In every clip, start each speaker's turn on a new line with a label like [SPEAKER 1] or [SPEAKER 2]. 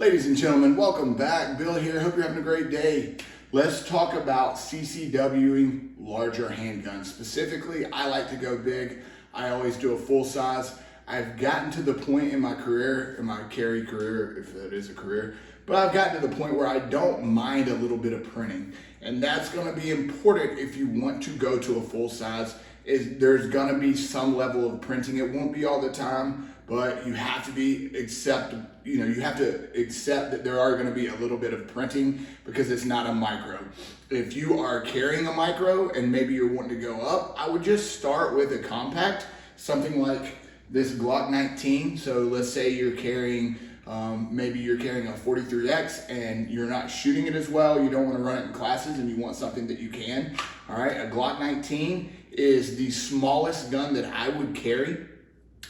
[SPEAKER 1] Ladies and gentlemen, welcome back. Bill here. Hope you're having a great day. Let's talk about CCWing larger handguns. Specifically, I like to go big. I always do a full size. I've gotten to the point in my career, in my carry career, if that is a career, but I've gotten to the point where I don't mind a little bit of printing. And that's gonna be important if you want to go to a full size. There's gonna be some level of printing. It won't be all the time, but you have to accept that there are gonna be a little bit of printing because it's not a micro. If you are carrying a micro and maybe you're wanting to go up, I would just start with a compact, something like this Glock 19. So let's say you're carrying, maybe you're carrying a 43X and you're not shooting it as well. You don't want to run it in classes and you want something that you can. All right, a Glock 19 is the smallest gun that I would carry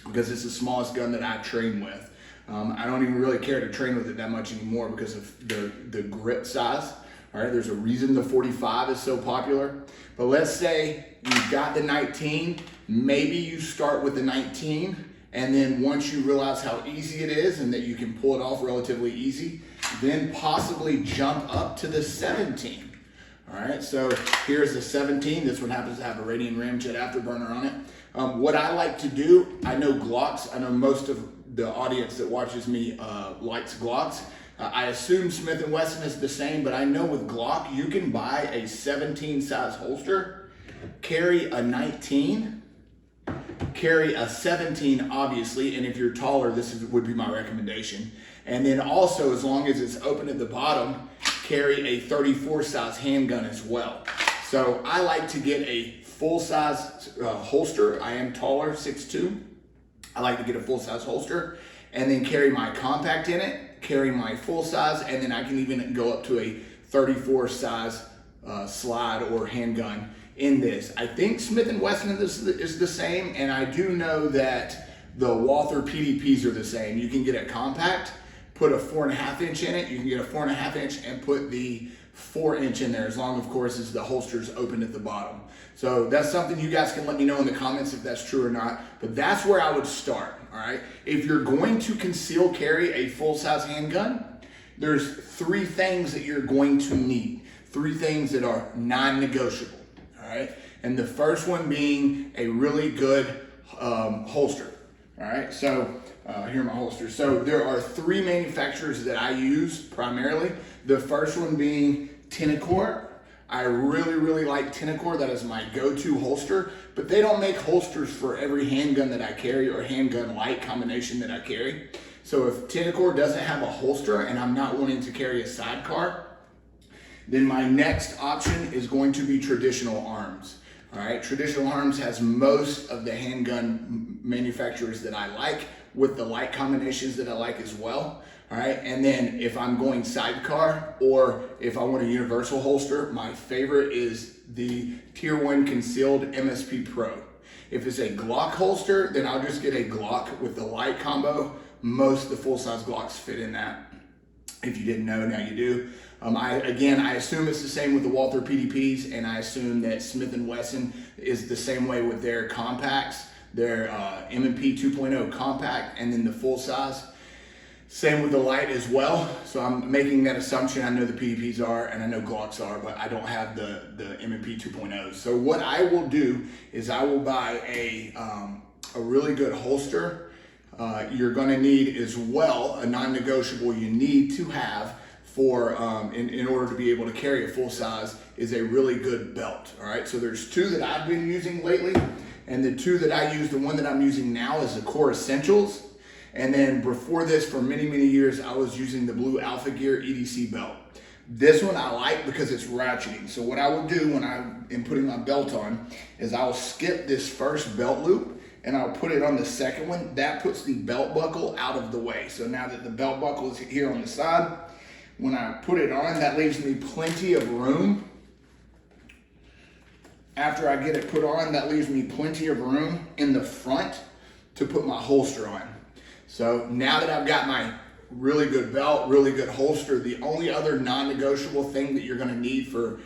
[SPEAKER 1] because it's the smallest gun that I train with. I don't even really care to train with it that much anymore because of the grip size. All right, there's a reason the 45 is so popular. But let's say you've got the 19, maybe you start with the 19, and then once you realize how easy it is and that you can pull it off relatively easy, then possibly jump up to the 17. All right, so here's the 17. This one happens to have a Radian Ramjet afterburner on it. What I like to do, I know Glocks, I know most of the audience that watches me likes Glocks. I assume Smith & Wesson is the same, but I know with Glock, you can buy a 17 size holster, carry a 19, carry a 17, obviously, and if you're taller, would be my recommendation. And then also, as long as it's open at the bottom, carry a 34 size handgun as well. So I like to get a full size holster. I am taller, 6'2". I like to get a full size holster and then carry my compact in it, carry my full size, and then I can even go up to a 34 size slide or handgun in this. I think Smith & Wesson is the same, and I do know that the Walther PDPs are the same. You can get a compact, put a 4.5 inch in it. You can get a 4.5 inch and put the 4 inch in there, as long, of course, as the holster's open at the bottom. So that's something you guys can let me know in the comments if that's true or not, but that's where I would start, all right? If you're going to conceal carry a full-size handgun, there's 3 things that you're going to need, 3 things that are non-negotiable, all right? And the first one being a really good holster, all right? So here are my holsters. So there are 3 manufacturers that I use primarily. The first one being Tennecore. I really like Tennecore. That is my go-to holster, but they don't make holsters for every handgun that I carry or handgun light combination that I carry. So if Tennecore doesn't have a holster and I'm not wanting to carry a sidecar, then my next option is going to be Traditional Arms. All right, Traditional Arms has most of the handgun manufacturers that I like, with the light combinations that I like as well. All right, and then if I'm going sidecar or if I want a universal holster, my favorite is the Tier 1 Concealed MSP Pro. If it's a Glock holster, then I'll just get a Glock with the light combo. Most of the full-size Glocks fit in that. If you didn't know, now you do. I assume it's the same with the Walther PDPs, and I assume that Smith & Wesson is the same way with their compacts, their M&P 2.0 compact, and then the full size. Same with the light as well. So I'm making that assumption. I know the PDPs are, and I know Glocks are, but I don't have the M&P 2.0. So what I will do is I will buy a really good holster. You're gonna need as well, a non-negotiable you need to have for in order to be able to carry a full size is a really good belt. All right, so there's 2 that I've been using lately, and the 2 that I use, the one that I'm using now is the Core Essentials, and then before this, for many years, I was using the Blue Alpha Gear EDC belt. This one I like because it's ratcheting. So what I will do when I am putting my belt on is I'll skip this first belt loop and I'll put it on the second one. That puts the belt buckle out of the way. So now that the belt buckle is here on the side, when I put it on, that leaves me plenty of room. After I get it put on, that leaves me plenty of room in the front to put my holster on. So now that I've got my really good belt, really good holster, the only other non-negotiable thing that you're gonna need for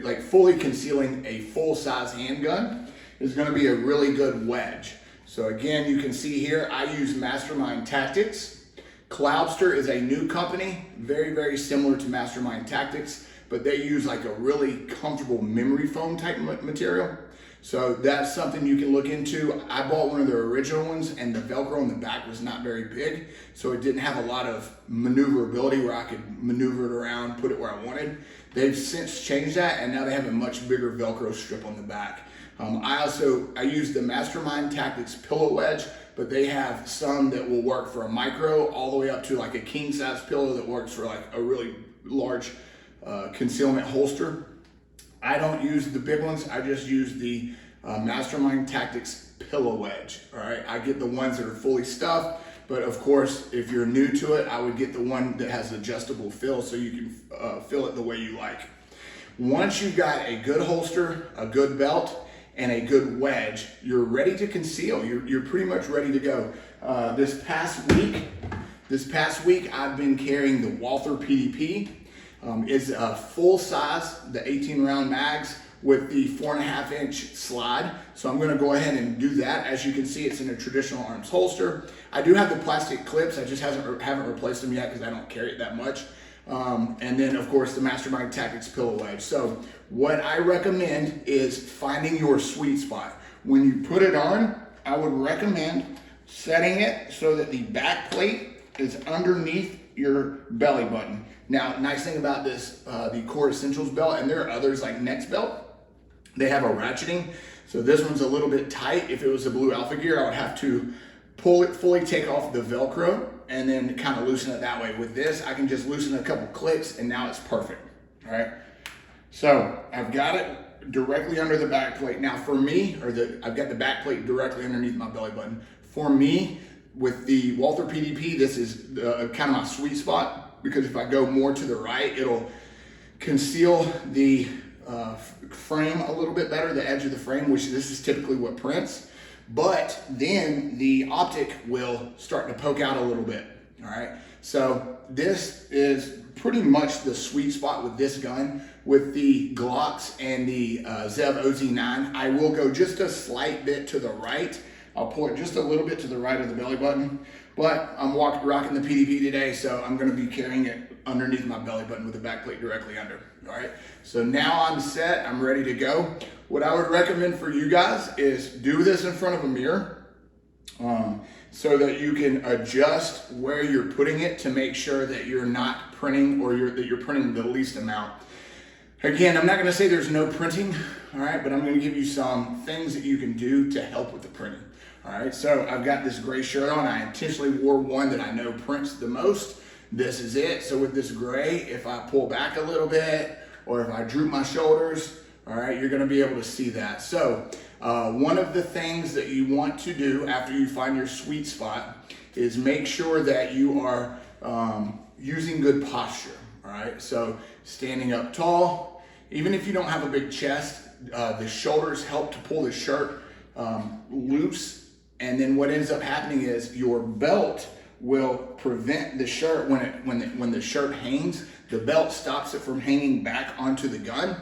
[SPEAKER 1] like fully concealing a full-size handgun is gonna be a really good wedge. So again, you can see here, I use Mastermind Tactics. Cloudster is a new company, very, very similar to Mastermind Tactics, but they use like a really comfortable memory foam type material. So that's something you can look into. I bought one of their original ones and the Velcro on the back was not very big, so it didn't have a lot of maneuverability where I could maneuver it around, put it where I wanted. They've since changed that and now they have a much bigger Velcro strip on the back. I use the Mastermind Tactics pillow wedge, but they have some that will work for a micro all the way up to like a king size pillow that works for like a really large concealment holster. I don't use the big ones. I just use the Mastermind Tactics pillow wedge. All right, I get the ones that are fully stuffed, but of course, if you're new to it, I would get the one that has adjustable fill so you can fill it the way you like. Once you've got a good holster, a good belt, and a good wedge, you're ready to conceal. You're pretty much ready to go. This past week, I've been carrying the Walther PDP. It's a full size, the 18 round mags with the 4.5-inch slide. So I'm gonna go ahead and do that. As you can see, it's in a traditional arms holster. I do have the plastic clips. I just haven't replaced them yet because I don't carry it that much. And then of course the Mastermind Tactics pillow wedge. So what I recommend is finding your sweet spot. When you put it on, I would recommend setting it so that the back plate is underneath your belly button. Now, nice thing about this, the Core Essentials belt, and there are others like Next Belt, they have a ratcheting. So this one's a little bit tight. If it was a Blue Alpha Gear, I would have to pull it, fully take off the Velcro, and then kind of loosen it that way. With this, I can just loosen a couple clicks and now it's perfect, all right? So I've got it directly under the back plate. Now for me, I've got the back plate directly underneath my belly button. For me, with the Walther PDP, this is kind of my sweet spot because if I go more to the right, it'll conceal the frame a little bit better, the edge of the frame, which this is typically what prints. But then the optic will start to poke out a little bit, all right? So this is pretty much the sweet spot with this gun. With the Glocks and the Zev OZ9, I will go just a slight bit to the right. I'll pull it just a little bit to the right of the belly button, but I'm rocking the PDP today, so I'm gonna be carrying it underneath my belly button with the back plate directly under, all right? So now I'm set, I'm ready to go. What I would recommend for you guys is do this in front of a mirror so that you can adjust where you're putting it to make sure that you're not printing or that you're printing the least amount. Again, I'm not gonna say there's no printing, all right, but I'm gonna give you some things that you can do to help with the printing, all right? So I've got this gray shirt on. I intentionally wore one that I know prints the most. This is it. So with this gray, if I pull back a little bit or if I droop my shoulders, all right, you're gonna be able to see that. So one of the things that you want to do after you find your sweet spot is make sure that you are using good posture, all right? So standing up tall, even if you don't have a big chest, the shoulders help to pull the shirt loose. And then what ends up happening is your belt will prevent the shirt, when the shirt hangs, the belt stops it from hanging back onto the gun.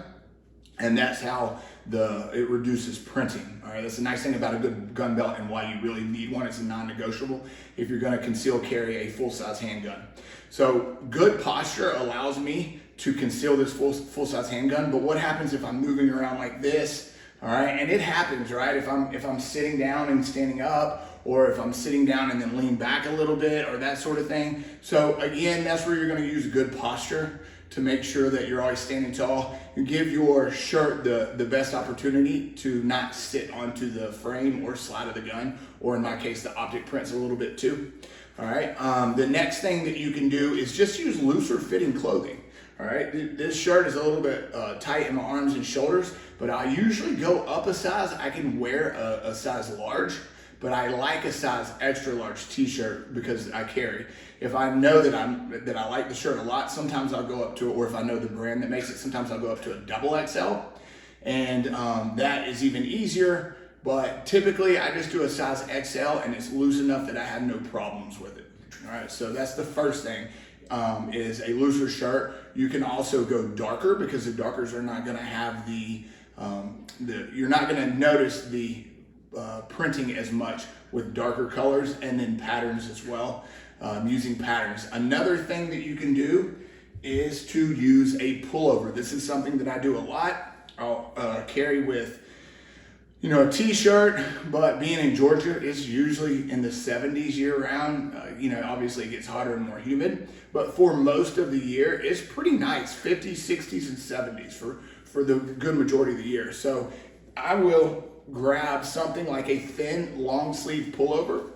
[SPEAKER 1] And that's how it reduces printing. All right, that's the nice thing about a good gun belt and why you really need one. It's a non-negotiable if you're gonna conceal carry a full-size handgun. So good posture allows me to conceal this full-size handgun, but what happens if I'm moving around like this, all right? And it happens, right? If I'm sitting down and standing up, or if I'm sitting down and then lean back a little bit, or that sort of thing. So again, that's where you're gonna use good posture to make sure that you're always standing tall. You give your shirt the best opportunity to not sit onto the frame or slide of the gun, or in my case, the optic prints a little bit too. All right, the next thing that you can do is just use looser fitting clothing. All right, this shirt is a little bit tight in my arms and shoulders, but I usually go up a size. I can wear a size large, but I like a size extra large t-shirt because I carry. If I know that I like the shirt a lot, sometimes I'll go up to it, or if I know the brand that makes it, sometimes I'll go up to a double XL, and that is even easier. But typically I just do a size XL and it's loose enough that I have no problems with it. All right, so that's the first thing, is a looser shirt. You can also go darker because the darkers are not gonna have you're not gonna notice the printing as much with darker colors and then patterns as well. using patterns. Another thing that you can do is to use a pullover. This is something that I do a lot. I'll carry with a t-shirt, but being in Georgia, it's usually in the 70s year round. Obviously it gets hotter and more humid, but for most of the year, it's pretty nice, 50s, 60s, and 70s for the good majority of the year. So I will grab something like a thin long sleeve pullover,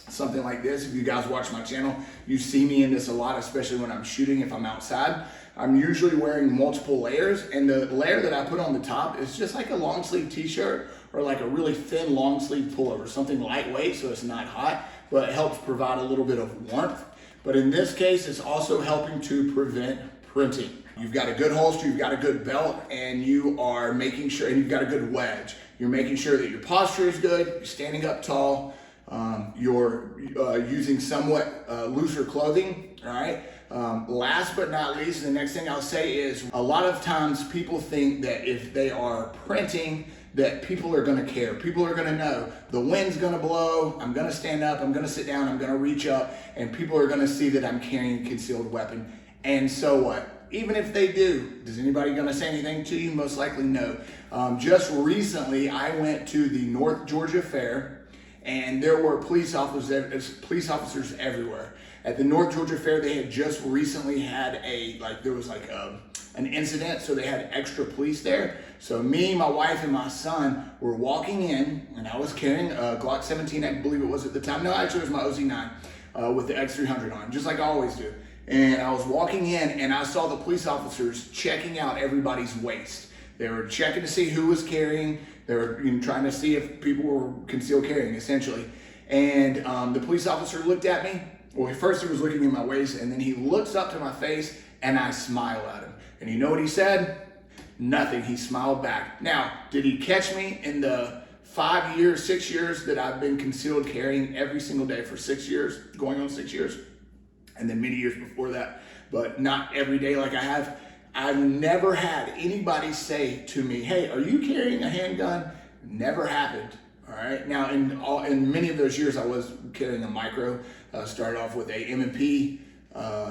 [SPEAKER 1] something like this. If you guys watch my channel, you see me in this a lot, especially when I'm shooting, if I'm outside. I'm usually wearing multiple layers, and the layer that I put on the top is just like a long sleeve t-shirt or like a really thin long sleeve pullover, something lightweight so it's not hot, but it helps provide a little bit of warmth. But in this case, it's also helping to prevent printing. You've got a good holster, you've got a good belt, and you are making sure, and you've got a good wedge. You're making sure that your posture is good, you're standing up tall, you're using somewhat looser clothing, all right? Last but not least, the next thing I'll say is a lot of times people think that if they are printing, that people are gonna care. People are gonna know the wind's gonna blow, I'm gonna stand up, I'm gonna sit down, I'm gonna reach up, and people are gonna see that I'm carrying a concealed weapon. And so what? Even if they do, is anybody gonna say anything to you? Most likely no. Just recently, I went to the North Georgia Fair, and there were police officers everywhere. At the North Georgia Fair, they had just recently had an incident, so they had extra police there. So me, my wife, and my son were walking in, and I was carrying a Glock 17, I believe it was at the time. No, actually it was my OZ9 with the X300 on, just like I always do. And I was walking in, and I saw the police officers checking out everybody's waist. They were checking to see who was carrying. They were trying to see if people were concealed carrying, essentially. And the police officer looked at me. Well, first he was looking at my waist, and then he looks up to my face, and I smile at him. And you know what he said? Nothing. He smiled back. Now, did he catch me in the 5 years, 6 years that I've been concealed carrying every single day for 6 years, going on 6 years, and then many years before that, but not every day like I have? I've never had anybody say to me, hey, are you carrying a handgun? Never happened. All right. Now, in many of those years, I was carrying a micro. Started off with a M&P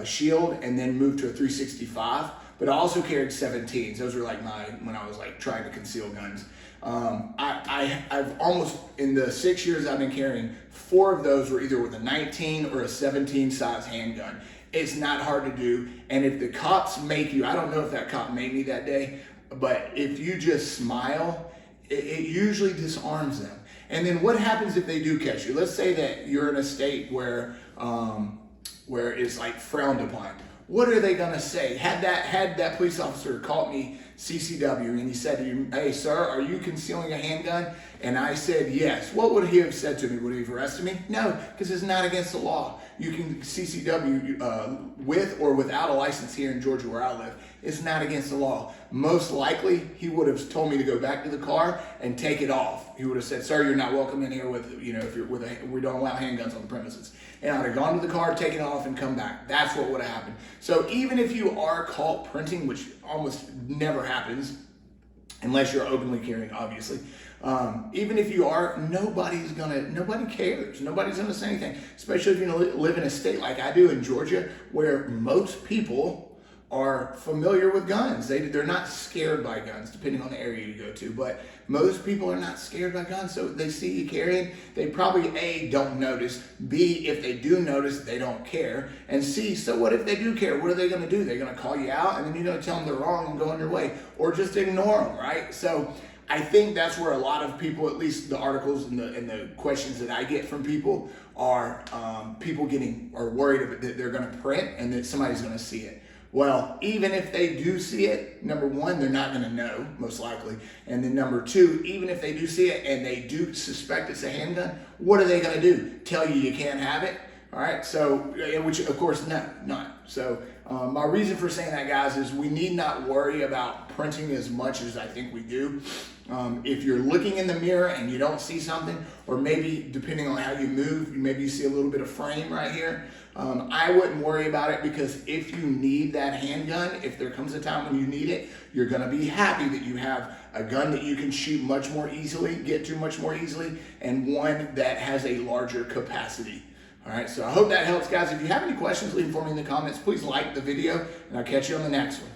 [SPEAKER 1] shield, and then moved to a 365. But I also carried 17s. Those were like when I was like trying to conceal guns. I've almost, in the 6 years I've been carrying, 4 of those were either with a 19 or a 17 size handgun. It's not hard to do. And if the cops make you, I don't know if that cop made me that day, but if you just smile, it usually disarms them. And then what happens if they do catch you? Let's say that you're in a state where it's like frowned upon. What are they gonna say? Had that police officer caught me CCW and he said to you, hey sir, are you concealing a handgun? And I said yes. What would he have said to me? Would he have arrested me? No, because it's not against the law. You can CCW with or without a license here in Georgia where I live. It's not against the law. Most likely, he would have told me to go back to the car and take it off. He would have said, sir, you're not welcome in here with, if you're we don't allow handguns on the premises. And I'd have gone to the car, taken it off, and come back. That's what would have happened. So even if you are caught printing, which almost never happens, unless you're openly carrying, obviously. Even if you are, nobody cares. Nobody's gonna say anything, especially if you live in a state like I do in Georgia, where most people are familiar with guns. They're not scared by guns, depending on the area you go to, but most people are not scared by guns, so they see you carrying, they probably A, don't notice, B, if they do notice, they don't care, and C, so what if they do care? What are they gonna do? They're gonna call you out, and then you're gonna tell them they're wrong and go on your way, or just ignore them, right? So I think that's where a lot of people, at least the articles and the questions that I get from people are people are worried that they're gonna print and that somebody's gonna see it. Well, even if they do see it, number one, they're not gonna know, most likely. And then number two, even if they do see it and they do suspect it's a handgun, what are they gonna do? Tell you can't have it? All right, so, which of course, no, not. So my reason for saying that, guys, is we need not worry about printing as much as I think we do. If you're looking in the mirror and you don't see something, or maybe depending on how you move, maybe you see a little bit of frame right here, I wouldn't worry about it, because if you need that handgun, if there comes a time when you need it, you're gonna be happy that you have a gun that you can shoot much more easily, get to much more easily, and one that has a larger capacity. All right, so I hope that helps, guys. If you have any questions, leave them for me in the comments. Please like the video, and I'll catch you on the next one.